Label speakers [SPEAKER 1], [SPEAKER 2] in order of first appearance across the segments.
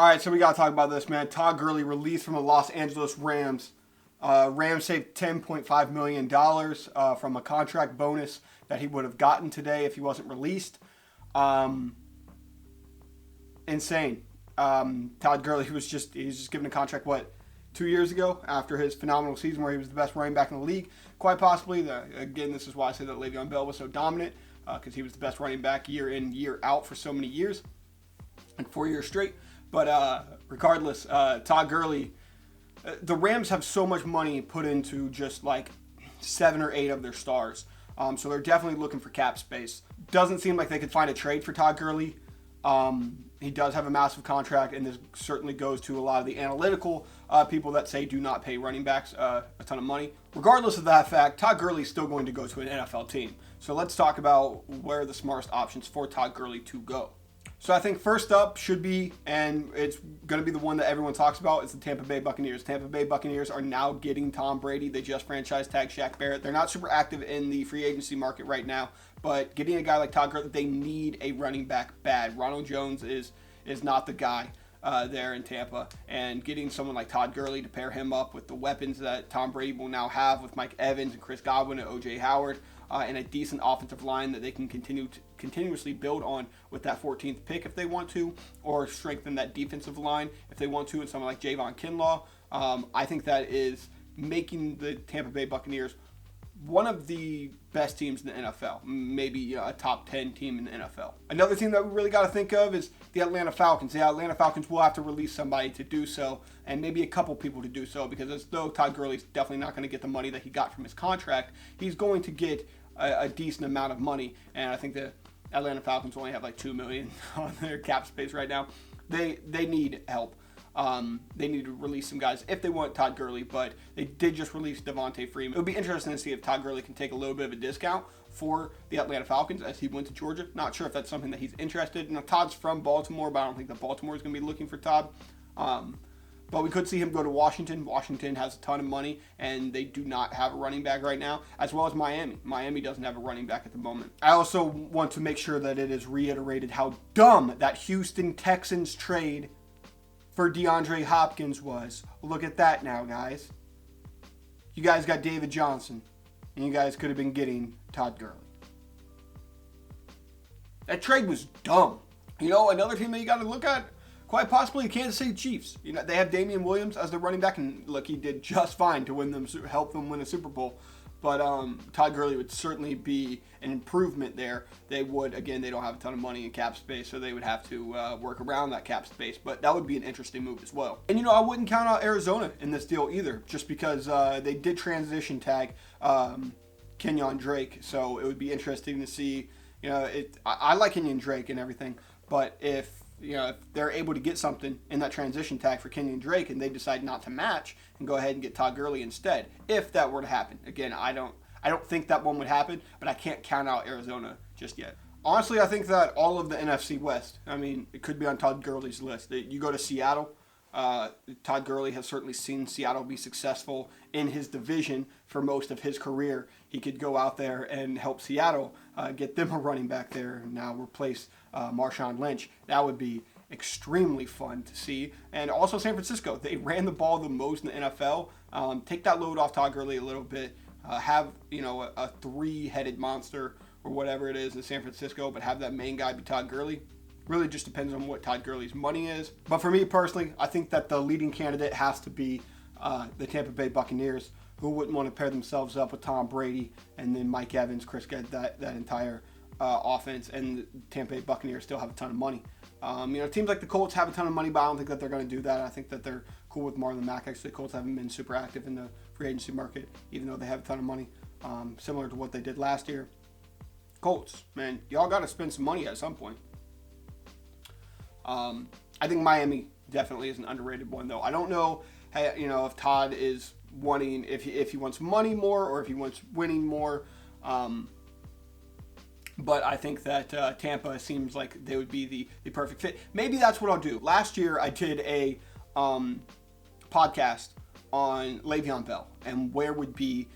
[SPEAKER 1] All right, so we got to talk about this, man. Todd Gurley released from the Los Angeles Rams. Rams saved $10.5 million from a contract bonus that he would have gotten today if he wasn't released. Insane. Todd Gurley, he was just given a contract, 2 years ago after his phenomenal season where he was the best running back in the league. Quite possibly, again, this is why I say that Le'Veon Bell was so dominant, because he was the best running back year in, year out for so many years, and 4 years straight. But regardless, Todd Gurley, the Rams have so much money put into just like 7 or 8 of their stars. So they're definitely looking for cap space. Doesn't seem like they could find a trade for Todd Gurley. He does have a massive contract, and this certainly goes to a lot of the analytical people that say do not pay running backs a ton of money. Regardless of that fact, Todd Gurley is still going to go to an NFL team. So let's talk about where are the smartest options for Todd Gurley to go. So I think first up should be, and it's going to be the one that everyone talks about, is the Tampa Bay Buccaneers. Tampa Bay Buccaneers are now getting Tom Brady. They just franchise tagged Shaq Barrett. They're not super active in the free agency market right now, but getting a guy like Todd Gurley, they need a running back bad. Ronald Jones is not the guy there in Tampa, and getting someone like Todd Gurley to pair him up with the weapons that Tom Brady will now have with Mike Evans and Chris Godwin and O.J. Howard, and a decent offensive line that they can continuously build on with that 14th pick if they want to, or strengthen that defensive line if they want to, and someone like Javon Kinlaw. I think that is making the Tampa Bay Buccaneers one of the best teams in the NFL, maybe a top 10 team in the NFL. Another team that we really got to think of is the Atlanta Falcons. The Atlanta Falcons will have to release somebody to do so, and maybe a couple people to do so, because as though Todd Gurley's definitely not going to get the money that he got from his contract, he's going to get a decent amount of money, and I think the Atlanta Falcons only have like $2 million on their cap space right now. They need help. They need to release some guys if they want Todd Gurley, but they did just release Devontae Freeman. It would be interesting to see if Todd Gurley can take a little bit of a discount for the Atlanta Falcons as he went to Georgia. Not sure if that's something that he's interested in. Now, Todd's from Baltimore, but I don't think that Baltimore is going to be looking for Todd. But we could see him go to Washington. Washington has a ton of money, and they do not have a running back right now, as well as Miami. Miami doesn't have a running back at the moment. I also want to make sure that it is reiterated how dumb that Houston Texans trade for DeAndre Hopkins was. Look at that now, guys. You guys got David Johnson, and you guys could have been getting Todd Gurley. That trade was dumb. You know, another team that you got to look at, quite possibly the Kansas City Chiefs. You know, they have Damian Williams as their running back, and look, he did just fine to help them win a Super Bowl. But Todd Gurley would certainly be an improvement there. They would, again, they don't have a ton of money in cap space, so they would have to work around that cap space. But that would be an interesting move as well. And, you know, I wouldn't count out Arizona in this deal either, just because they did transition tag Kenyon Drake. So it would be interesting to see, you know, I like Kenyon Drake and everything, but if they're able to get something in that transition tag for Kenyon Drake and they decide not to match and go ahead and get Todd Gurley instead, if that were to happen. Again, I don't think that one would happen, but I can't count out Arizona just yet. Honestly, I think that all of the NFC West, I mean, it could be on Todd Gurley's list. You go to Seattle, Todd Gurley has certainly seen Seattle be successful in his division for most of his career. He could go out there and help Seattle get them a running back there and now replace Marshawn Lynch. That would be extremely fun to see. And also San Francisco, they ran the ball the most in the NFL. Take that load off Todd Gurley a little bit. Have a three-headed monster or whatever it is in San Francisco, but have that main guy be Todd Gurley. Really just depends on what Todd Gurley's money is. But for me personally, I think that the leading candidate has to be the Tampa Bay Buccaneers, who wouldn't want to pair themselves up with Tom Brady and then Mike Evans, Chris Godwin, that entire offense, and the Tampa Bay Buccaneers still have a ton of money. Teams like the Colts have a ton of money, but I don't think that they're going to do that. I think that they're cool with Marlon Mack. Actually, the Colts haven't been super active in the free agency market, even though they have a ton of money, similar to what they did last year. Colts, man, y'all got to spend some money at some point. I think Miami definitely is an underrated one, though. I don't know, if Todd is wanting, if he wants money more or if he wants winning more. But I think that Tampa seems like they would be the perfect fit. Maybe that's what I'll do. Last year I did a podcast on Le'Veon Bell and where would be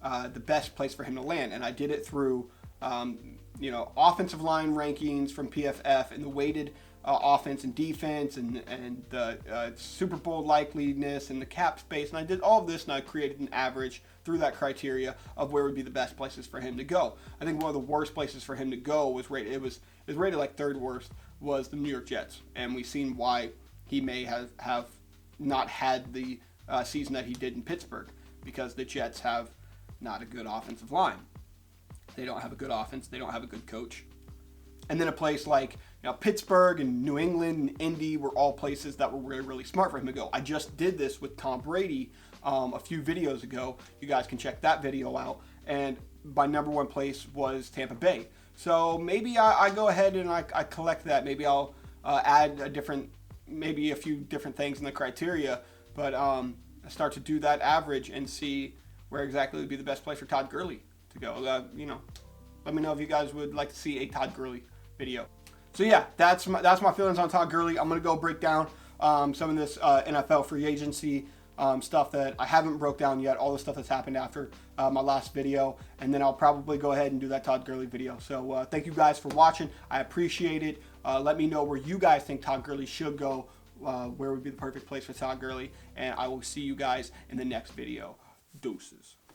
[SPEAKER 1] the best place for him to land. And I did it through, offensive line rankings from PFF and the weighted offense and defense and the Super Bowl likeliness and the cap space. And I did all of this, and I created an average through that criteria of where would be the best places for him to go. I think one of the worst places for him to go was rated. It was rated like third worst was the New York Jets, and we've seen why he may have not had the season that he did in Pittsburgh, because the Jets have not a good offensive line. They don't have a good offense. They don't have a good coach. And then a place like Pittsburgh and New England and Indy were all places that were really, really smart for him to go. I just did this with Tom Brady a few videos ago. You guys can check that video out. And my number one place was Tampa Bay. So maybe I go ahead and I collect that. Maybe I'll add maybe a few different things in the criteria. But I start to do that average and see where exactly would be the best place for Todd Gurley to go. Let me know if you guys would like to see a Todd Gurley video. So yeah, that's my feelings on Todd Gurley. I'm gonna go break down some of this NFL free agency stuff that I haven't broke down yet, all the stuff that's happened after my last video, and then I'll probably go ahead and do that Todd Gurley video. So thank you guys for watching. I appreciate it. Let me know where you guys think Todd Gurley should go, where would be the perfect place for Todd Gurley, and I will see you guys in the next video. Deuces.